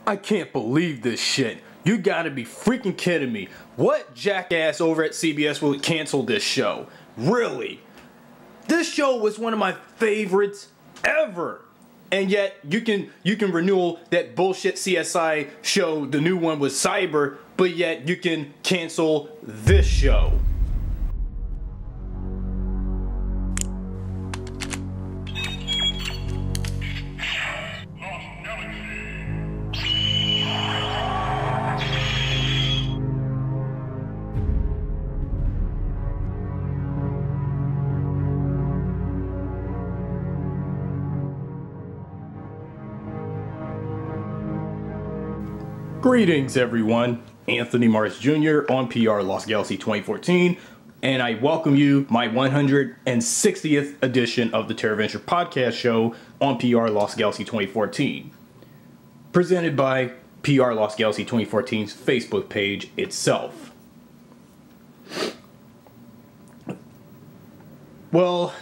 I can't believe this shit. You gotta be freaking kidding me. What jackass over at CBS will cancel this show? Really? This show was one of my favorites ever. And yet you can renew that bullshit CSI show. The new one was Cyber, but yet you can cancel this show. Greetings everyone, Anthony Mars Jr. on PRLG Fan-Film 2014, and I welcome you my 160th edition of the Terra podcast show on PRLG Fan-Film 2014, presented by PRLG Fan-Film 2014's Facebook page itself. Well,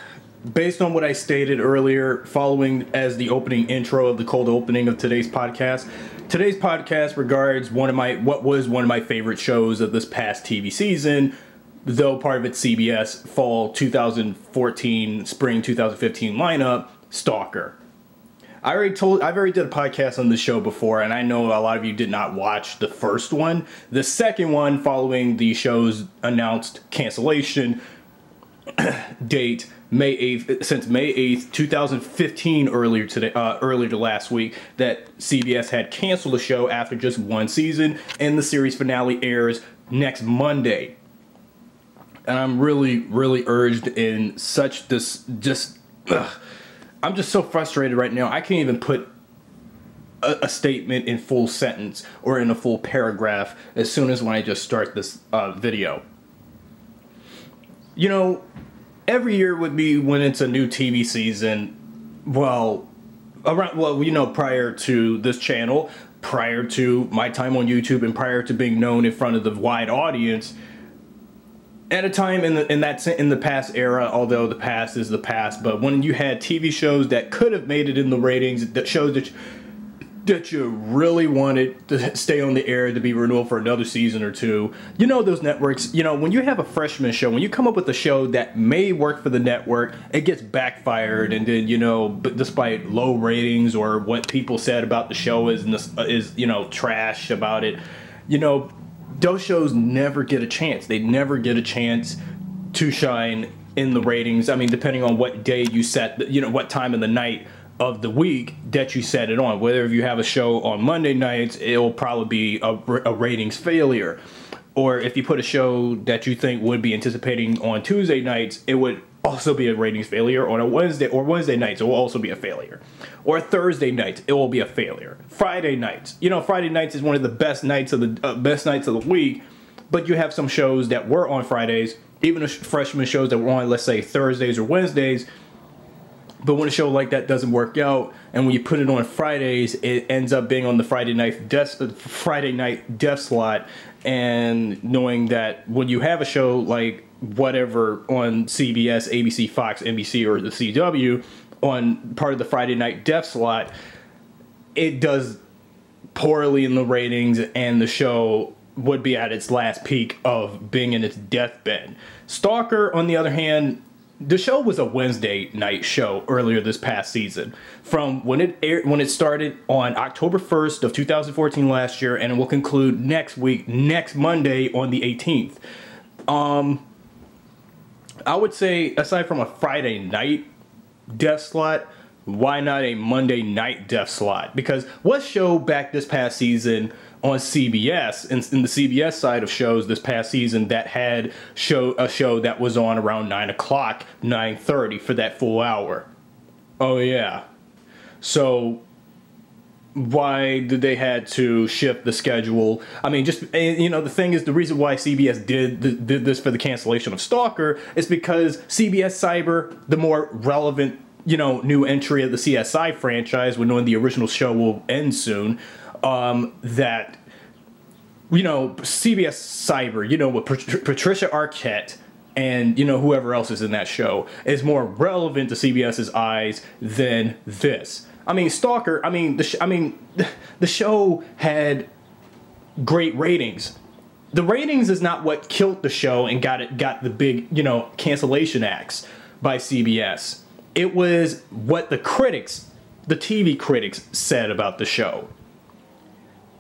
based on what I stated earlier, following as the opening intro of the cold opening of today's podcast regards what was one of my favorite shows of this past TV season, though part of its CBS fall 2014, spring 2015 lineup, Stalker. I've already did a podcast on this show before, and I know a lot of you did not watch the first one. The second one, following the show's announced cancellation date, May 8th, since May 8th, 2015, earlier to last week, that CBS had canceled the show after just one season, and the series finale airs next Monday. And I'm really urged in such this, I'm just so frustrated right now. I can't even put a statement in full sentence or in a full paragraph as soon as when I just start this video. You know, every year would be when it's a new TV season, prior to this channel, prior to my time on YouTube, and prior to being known in front of the wide audience, at a time in the past era, although the past is the past, but when you had TV shows that could have made it in the ratings, that shows that you really wanted to stay on the air, to be renewed for another season or two. You know, those networks, you know, when you have a freshman show, when you come up with a show that may work for the network, it gets backfired, and then, you know, but despite low ratings or what people said about the show is you know, trash about it, you know, those shows never get a chance. They never get a chance to shine in the ratings. I mean, depending on what day you set, you know, what time of the night of the week that you set it on. Whether if you have a show on Monday nights, it'll probably be a ratings failure. Or if you put a show that you think would be anticipating on Tuesday nights, it would also be a ratings failure. On a Wednesday nights, it will also be a failure. Or Thursday nights, it will be a failure. Friday nights, you know, Friday nights is one of the best nights of the week, but you have some shows that were on Fridays, even freshman shows that were on, let's say, Thursdays or Wednesdays. But when a show like that doesn't work out, and when you put it on Fridays, it ends up being on the Friday night death slot. And knowing that when you have a show like whatever on CBS, ABC, Fox, NBC, or the CW on part of the Friday night death slot, it does poorly in the ratings, and the show would be at its last peak of being in its deathbed. Stalker, on the other hand, the show was a Wednesday night show earlier this past season. From when it started on October 1st of 2014 last year, and it will conclude next Monday on the 18th. I would say, aside from a Friday night death slot, why not a Monday night death slot? Because what show back this past season on CBS, in the CBS side of shows this past season, that had a show that was on around 9 o'clock, 9:30 for that full hour? Oh yeah. So why did they had to shift the schedule? I mean, just, you know, the thing is, the reason why CBS did this for the cancellation of Stalker is because CBS Cyber, the more relevant, you know, new entry of the CSI franchise, when knowing the original show will end soon, that, you know, CBS Cyber, you know, with Patricia Arquette and, you know, whoever else is in that show, is more relevant to CBS's eyes than this. I mean, Stalker. I mean, the show had great ratings. The ratings is not what killed the show and got the big, you know, cancellation acts by CBS. It was what the critics, the TV critics, said about the show.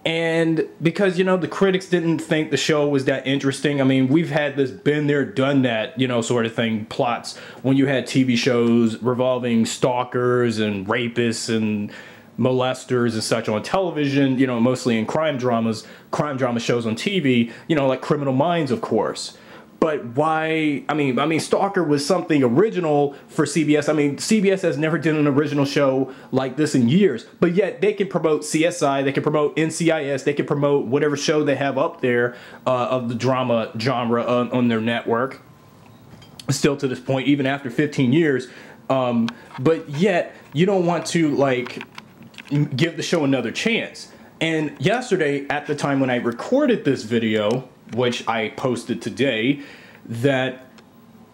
And because, you know, the critics didn't think the show was that interesting. I mean, we've had this been there, done that, you know, sort of thing, plots when you had TV shows revolving stalkers and rapists and molesters and such on television, you know, mostly in crime drama shows on TV, you know, like Criminal Minds, of course. But why? I mean, Stalker was something original for CBS. I mean, CBS has never done an original show like this in years. But yet they can promote CSI, they can promote NCIS, they can promote whatever show they have up there of the drama genre on their network. Still to this point, even after 15 years. But yet you don't want to like give the show another chance. And yesterday, at the time when I recorded this video, which I posted today, that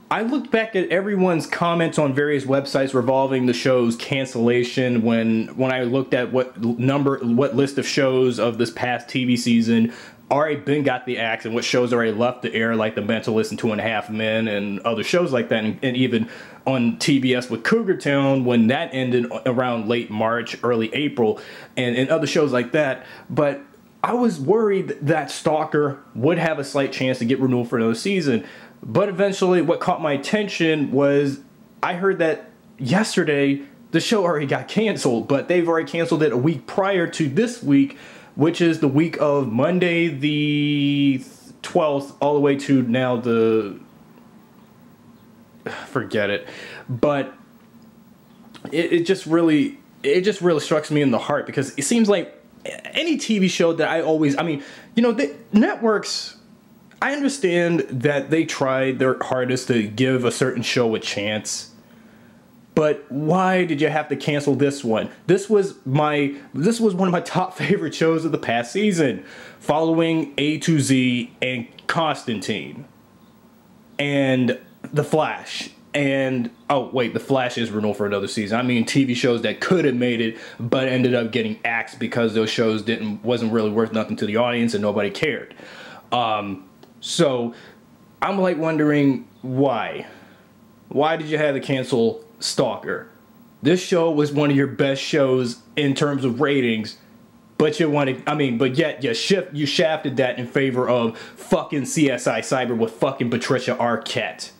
I looked back at everyone's comments on various websites revolving the show's cancellation when I looked at what list of shows of this past TV season already been got the axe and what shows already left the air, like The Mentalist and 2.5 Men and other shows like that, and even on TBS with Cougar Town when that ended around late March, early April, and other shows like that. But I was worried that Stalker would have a slight chance to get renewed for another season. But eventually what caught my attention was I heard that yesterday the show already got canceled, but they've already canceled it a week prior to this week, which is the week of Monday the 12th all the way to now the... forget it. But it just really strikes me in the heart, because it seems like any TV show that I mean, you know, the networks, I understand that they tried their hardest to give a certain show a chance, but why did you have to cancel this one? This was one of my top favorite shows of the past season, following A to Z and Constantine and The Flash. And, oh, wait, The Flash is renewed for another season. I mean, TV shows that could have made it, but ended up getting axed because those shows wasn't really worth nothing to the audience and nobody cared. So, I'm, like, wondering why. Why did you have to cancel Stalker? This show was one of your best shows in terms of ratings, but yet you shafted that in favor of fucking CSI Cyber with fucking Patricia Arquette.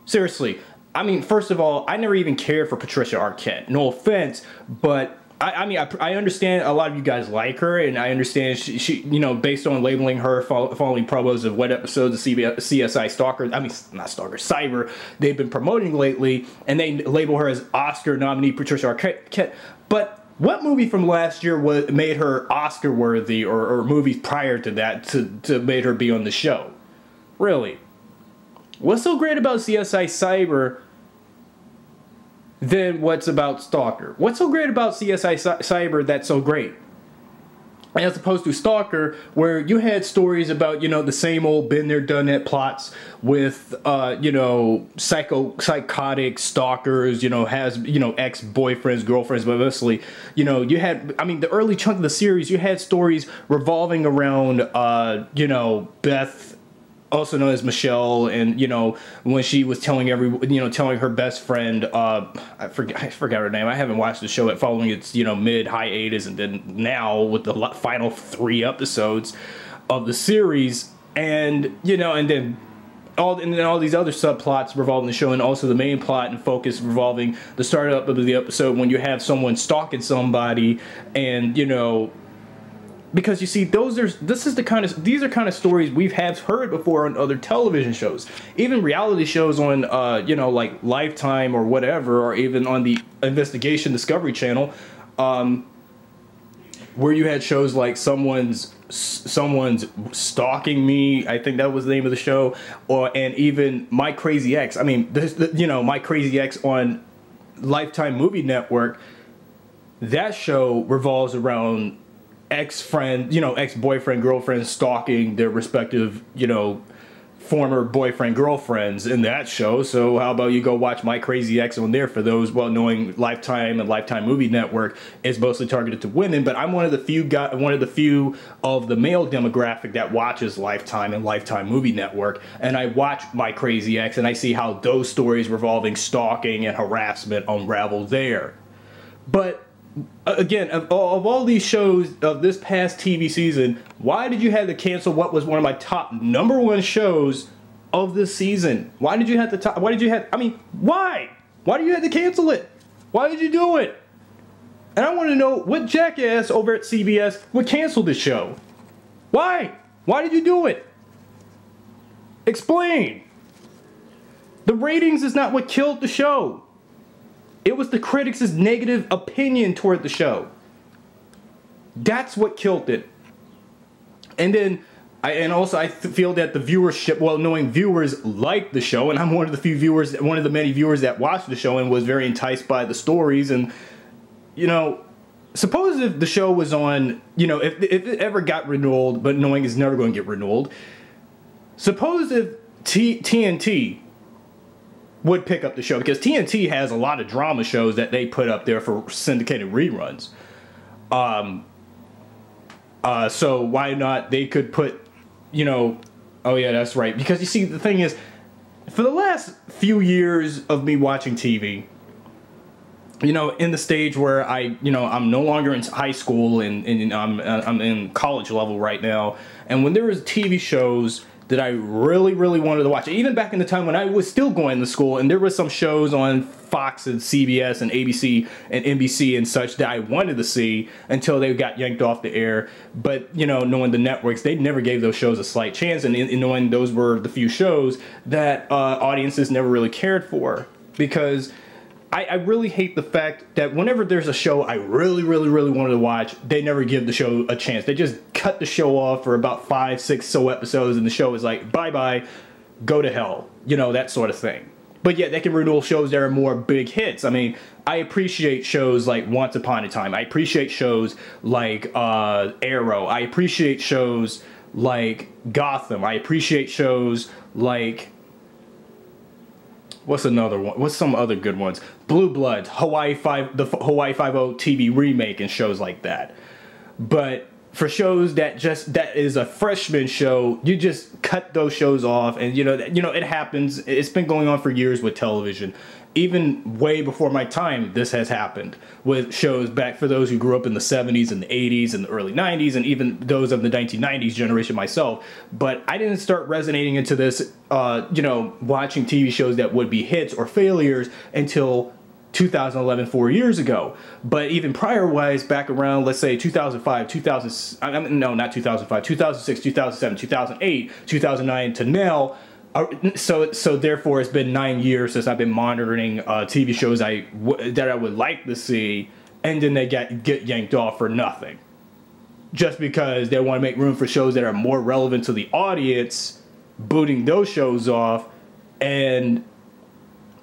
Seriously, I mean, first of all, I never even cared for Patricia Arquette. No offense, but I understand a lot of you guys like her, and I understand she you know, based on labeling her following promos of what episodes of CSI Stalker, I mean, not Stalker, Cyber, they've been promoting lately, and they label her as Oscar nominee Patricia Arquette. But what movie from last year made her Oscar worthy, or movies prior to that to made her be on the show? Really? What's so great about CSI Cyber than what's about Stalker? What's so great about CSI Cyber that's so great? As opposed to Stalker, where you had stories about, you know, the same old been there, done that plots with, you know, psychotic stalkers, you know, ex-boyfriends, girlfriends, but mostly, you know, you had, I mean, the early chunk of the series, you had stories revolving around, you know, Beth, also known as Michelle, and, you know, when she was telling her best friend, I forgot her name. I haven't watched the show following its, you know, mid hiatus, and then now with the final 3 episodes of the series, and, you know, and then all these other subplots revolving the show, and also the main plot and focus revolving the startup of the episode when you have someone stalking somebody, and, you know, because you see, these are kind of stories we've heard before on other television shows, even reality shows on you know, like Lifetime or whatever, or even on the Investigation Discovery Channel, where you had shows like someone's stalking me, I think that was the name of the show, and even My Crazy Ex. I mean, you know, My Crazy Ex on Lifetime Movie Network. That show revolves around ex-boyfriend, girlfriend stalking their respective, you know, former boyfriend girlfriends in that show. So how about you go watch My Crazy Ex on there? For those well knowing, Lifetime and Lifetime Movie Network is mostly targeted to women, but I'm one of the few of the male demographic that watches Lifetime and Lifetime Movie Network, and I watch My Crazy Ex and I see how those stories revolving stalking and harassment unravel there. But again, of all these shows of this past TV season, why did you have to cancel what was one of my top #1 shows of this season? Why did you have to why? Why did you have to cancel it? Why did you do it? And I want to know what jackass over at CBS would cancel this show. Why? Why did you do it? Explain. The ratings is not what killed the show. It was the critics' negative opinion toward the show. That's what killed it. And then, I feel that the viewership, well, knowing viewers like the show, and I'm one of the few viewers, one of the many viewers that watched the show and was very enticed by the stories. And, you know, suppose if the show was on, you know, if it ever got renewed, but knowing it's never going to get renewed, suppose if TNT would pick up the show, because TNT has a lot of drama shows that they put up there for syndicated reruns. So why not, they could put, you know, oh yeah, that's right. Because you see, the thing is, for the last few years of me watching TV, you know, in the stage where I'm no longer in high school and I'm in college level right now, and when there was TV shows that I really, really wanted to watch. Even back in the time when I was still going to school, and there was some shows on Fox and CBS and ABC and NBC and such that I wanted to see until they got yanked off the air. But, you know, knowing the networks, they never gave those shows a slight chance, and knowing those were the few shows that audiences never really cared for. Because I really hate the fact that whenever there's a show I really, really, really wanted to watch, they never give the show a chance. They just cut the show off for about 5, 6 so episodes, and the show is like, bye-bye, go to hell. You know, that sort of thing. But yet they can renewal shows that are more big hits. I mean, I appreciate shows like Once Upon a Time. I appreciate shows like Arrow. I appreciate shows like Gotham. I appreciate shows like... what's another one? What's some other good ones? Blue Bloods, the Hawaii Five-0 TV remake, and shows like that. But for shows that is a freshman show, you just cut those shows off, and you know it happens. It's been going on for years with television. Even way before my time, this has happened with shows back for those who grew up in the 70s and the 80s and the early 90s, and even those of the 1990s generation myself. But I didn't start resonating into this, watching TV shows that would be hits or failures until 2011, 4 years ago. But even prior-wise, back around, let's say 2005, 2006, 2007, 2008, 2009 to now. So therefore, it's been 9 years since I've been monitoring TV shows that I would like to see, and then they get yanked off for nothing, just because they want to make room for shows that are more relevant to the audience, booting those shows off, and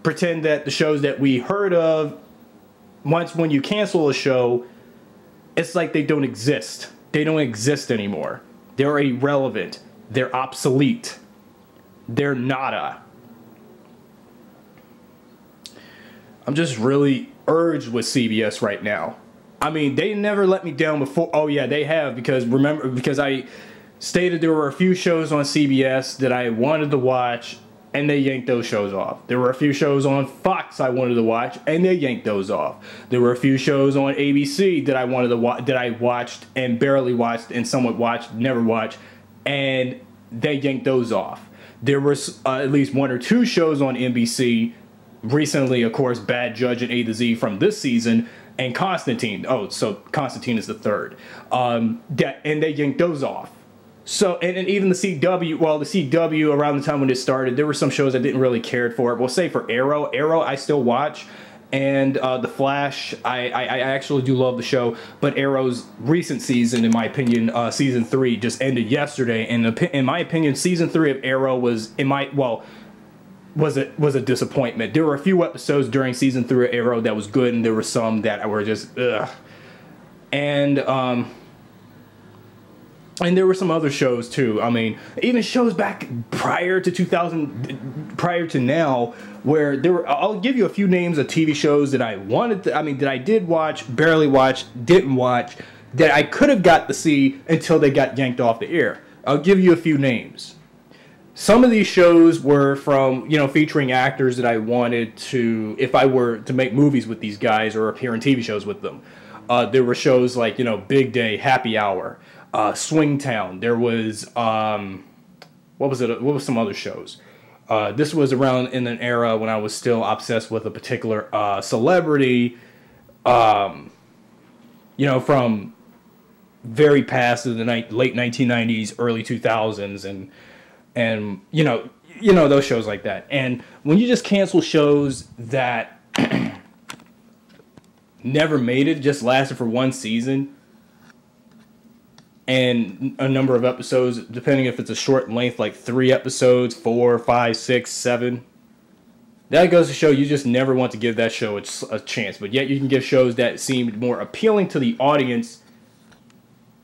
pretend that the shows that we heard of, when you cancel a show, it's like they don't exist. They don't exist anymore. They're irrelevant. They're obsolete. They're nada. I'm just really urged with CBS right now. I mean, they never let me down before. Oh yeah, they have, because I stated there were a few shows on CBS that I wanted to watch, and they yanked those shows off. There were a few shows on Fox I wanted to watch, and they yanked those off. There were a few shows on ABC that I wanted to watch, that I watched and barely watched and somewhat watched, never watched, and they yanked those off. There was at least 1 or 2 shows on NBC recently, of course, Bad Judge and A to Z from this season, and Constantine. Oh, so Constantine is the third. And they yanked those off. So, and even the CW, well, the CW, around the time when it started, there were some shows I didn't really care for. Well, say for Arrow I still watch. And The Flash, I actually do love the show. But Arrow's recent season, in my opinion, season 3 just ended yesterday. And in my opinion, season 3 of Arrow was a disappointment. There were a few episodes during season 3 of Arrow that was good, and there were some that were just ugh. And And there were some other shows too. I mean, even shows back prior to 2000, prior to now, where there were. I'll give you a few names of TV shows that I wanted to. I mean, that I did watch, barely watched, didn't watch, that I could have got to see until they got yanked off the air. I'll give you a few names. Some of these shows were from, you know, featuring actors that I wanted to, if I were to make movies with these guys or appear in TV shows with them. There were shows like, you know, Big Day, Happy Hour, Swingtown. There was, what was it? What was some other shows? This was around in an era when I was still obsessed with a particular celebrity, you know, from very past to the late 1990s, early 2000s, and you know those shows like that. And when you just cancel shows that never made it, just lasted for one season and a number of episodes, depending if it's a short length, like 3 episodes, 4, 5, 6, 7. That goes to show you just never want to give that show a chance. But yet you can give shows that seemed more appealing to the audience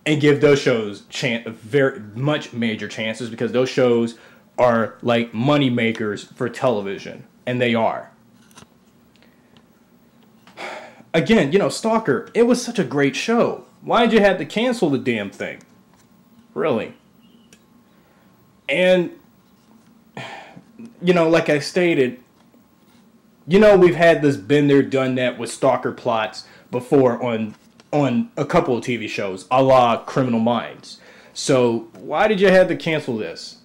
and give those shows very much major chances, because those shows are like money makers for television, and they are. Again, you know, Stalker, it was such a great show. Why did you have to cancel the damn thing? Really? And, you know, like I stated, you know, we've had this been there, done that with Stalker plots before on a couple of TV shows, a la Criminal Minds. So why did you have to cancel this?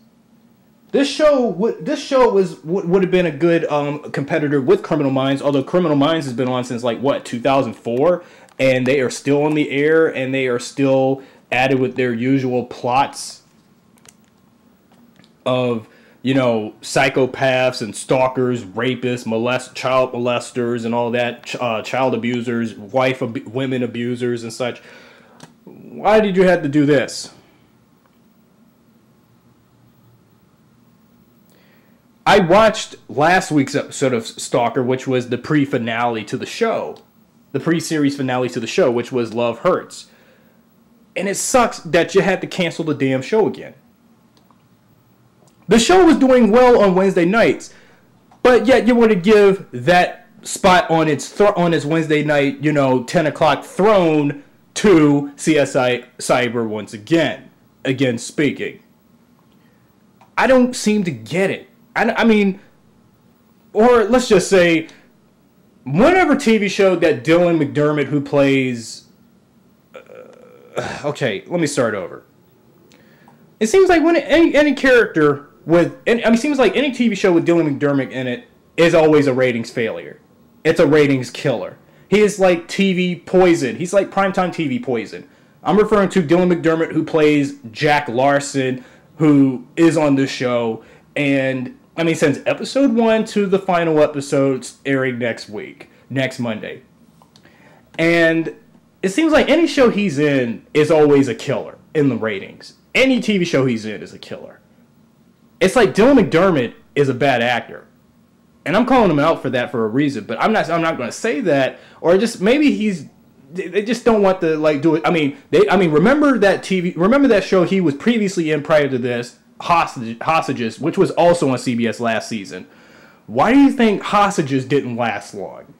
This show would have been a good competitor with Criminal Minds, although Criminal Minds has been on since like what, 2004, and they are still on the air, and they are still added with their usual plots of, you know, psychopaths and stalkers, rapists, child molesters, and all that, child abusers, women abusers, and such. Why did you have to do this? I watched last week's episode of Stalker, which was the pre-finale to the show. The pre-series finale to the show, which was Love Hurts. And it sucks that you had to cancel the damn show again. The show was doing well on Wednesday nights, but yet you want to give that spot on its Wednesday night, you know, 10 o'clock throne to CSI Cyber once again. Again speaking. I don't seem to get it. I mean, or let's just say, whatever TV show that Dylan McDermott, who plays... okay, let me start over. It seems like when any character with... it seems like any TV show with Dylan McDermott in it is always a ratings failure. It's a ratings killer. He is like TV poison. He's like primetime TV poison. I'm referring to Dylan McDermott, who plays Jack Larson, who is on this show, and... I mean, since episode 1 to the final episodes airing next Monday. And it seems like any show he's in is always a killer in the ratings. Any TV show he's in is a killer. It's like Dylan McDermott is a bad actor. And I'm calling him out for that for a reason, but I'm not going to say that, or just maybe they just don't want to like do it. I mean, remember that show he was previously in prior to this, Hostages, which was also on CBS last season. Why do you think Hostages didn't last long?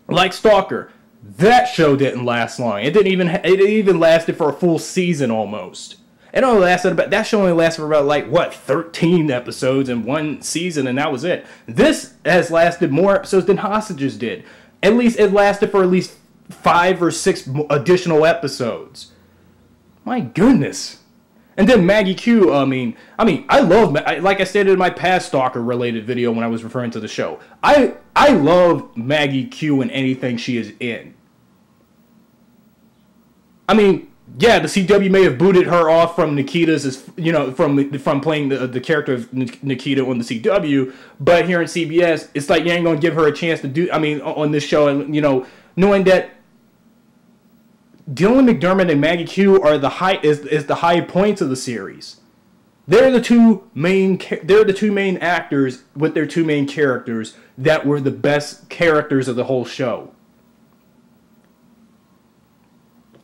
Like Stalker, that show didn't last long. It even lasted for a full season almost. That show only lasted for about like what, 13 episodes in one season, and that was it. This has lasted more episodes than Hostages did. At least it lasted for at least 5 or 6 additional episodes. My goodness. And then Maggie Q, I mean, I love, like I stated in my past Stalker-related video when I was referring to the show, I love Maggie Q in anything she is in. I mean, yeah, the CW may have booted her off from Nikita's, you know, from playing the character of Nikita on the CW, but here in CBS, it's like you ain't gonna give her a chance to do, I mean, on this show, and, you know, knowing that Dylan McDermott and Maggie Q are the high points of the series. They're the two main actors with their 2 main characters that were the best characters of the whole show.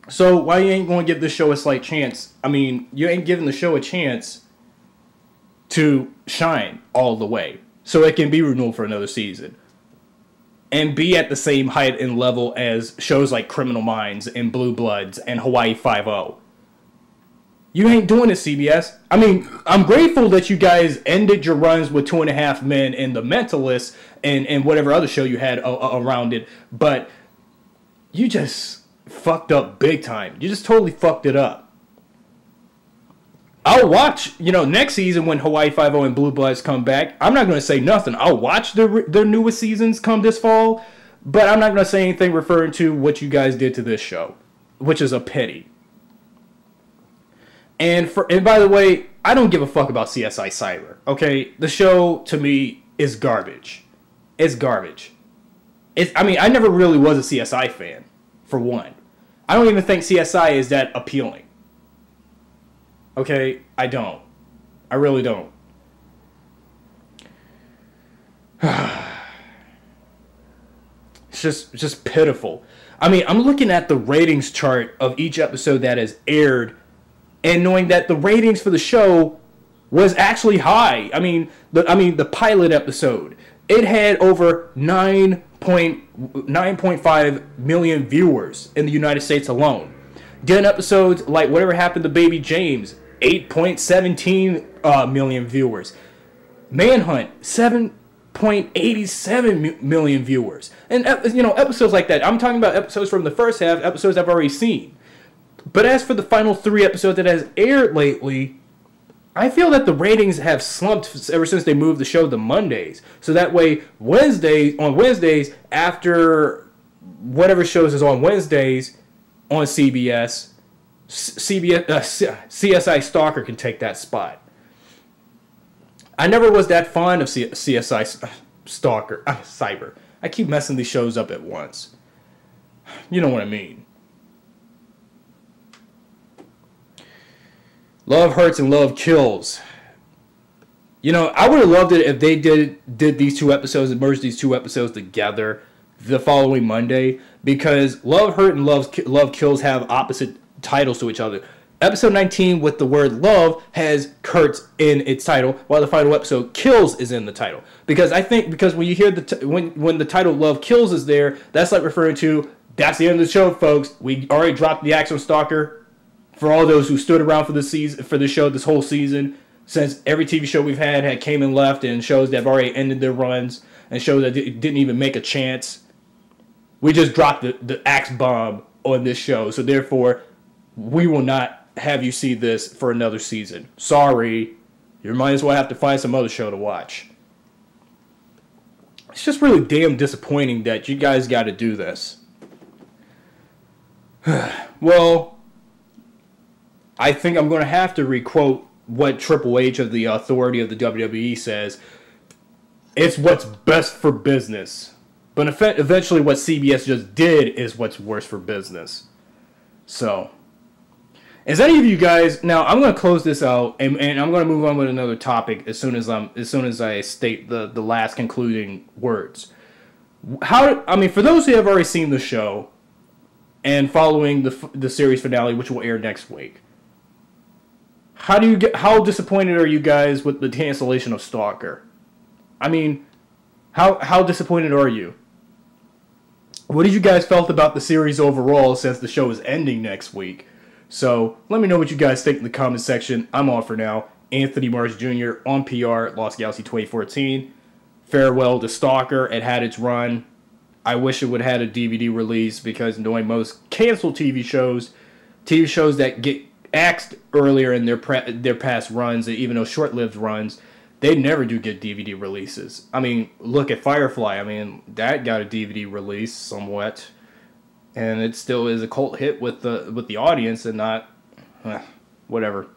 So why you ain't going to give this show a slight chance? I mean, you ain't giving the show a chance to shine all the way, so it can be renewed for another season and be at the same height and level as shows like Criminal Minds and Blue Bloods and Hawaii Five-0. You ain't doing it, CBS. I mean, I'm grateful that you guys ended your runs with 2.5 Men and The Mentalist and whatever other show you had around it, but you just fucked up big time. You just totally fucked it up. I'll watch, next season when Hawaii Five-0 and Blue Bloods come back. I'm not going to say nothing. I'll watch their newest seasons come this fall, but I'm not going to say anything referring to what you guys did to this show, which is a pity. And by the way, I don't give a fuck about CSI Cyber, okay? The show, to me, is garbage. It's garbage. I never really was a CSI fan, for one. I don't even think CSI is that appealing. Okay? I don't. I really don't. It's just pitiful. I mean, I'm looking at the ratings chart of each episode that has aired, and knowing that the ratings for the show was actually high. I mean, the pilot episode, it had over 9.5 million viewers in the United States alone. Then episodes like Whatever Happened to Baby James, 8.17 million viewers. Manhunt, 7.87 million viewers. And episodes like that. I'm talking about episodes from the first half, episodes I've already seen. But as for the final 3 episodes that has aired lately, I feel that the ratings have slumped ever since they moved the show to Mondays. So that way, on Wednesdays, after whatever shows is on Wednesdays on CBS, CSI Stalker can take that spot. I never was that fond of CSI Stalker, Cyber. I keep messing these shows up at once. You know what I mean. Love hurts and love kills. I would have loved it if they did these 2 episodes and merged these 2 episodes together the following Monday, because Love Hurt and Love Kills have opposite titles to each other. Episode 19 with the word love has Kurtz in its title, while the final episode Kills is in the title. Because when you hear when the title Love Kills is there, that's like referring to, that's the end of the show, folks. We already dropped the Action Stalker. For all those who stood around for the show this whole season, since every TV show we've had came and left, and shows that have already ended their runs, and shows that didn't even make a chance, we just dropped the axe bomb on this show. So therefore, we will not have you see this for another season. Sorry, you might as well have to find some other show to watch. It's just really damn disappointing that you guys got to do this. Well, I think I'm going to have to requote what Triple H of the authority of the WWE says. It's what's best for business. But eventually what CBS just did is what's worse for business. So, as any of you guys, now I'm going to close this out, and I'm going to move on with another topic as soon as I state the last concluding words. For those who have already seen the show and following the series finale, which will air next week, how disappointed are you guys with the cancellation of Stalker? I mean, how disappointed are you? What did you guys felt about the series overall, since the show is ending next week? So let me know what you guys think in the comment section. I'm off for now. Anthony Mars Jr. on PR, Lost Galaxy 2014. Farewell to Stalker. It had its run. I wish it would have had a DVD release, because knowing most canceled TV shows that get axed earlier in their past runs, even though short-lived runs, they never do get DVD releases. I mean, look at Firefly. I mean, that got a DVD release somewhat, and it still is a cult hit with the audience, and not whatever.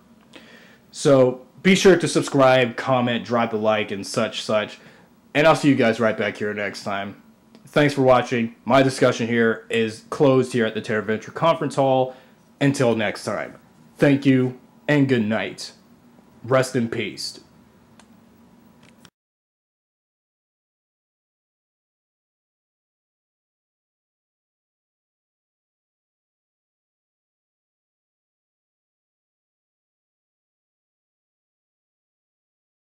So be sure to subscribe, comment, drop a like, and such, and I'll see you guys right back here next time. Thanks for watching. My discussion here is closed here at the Terra Venture Conference Hall. Until next time, thank you and good night. Rest in peace.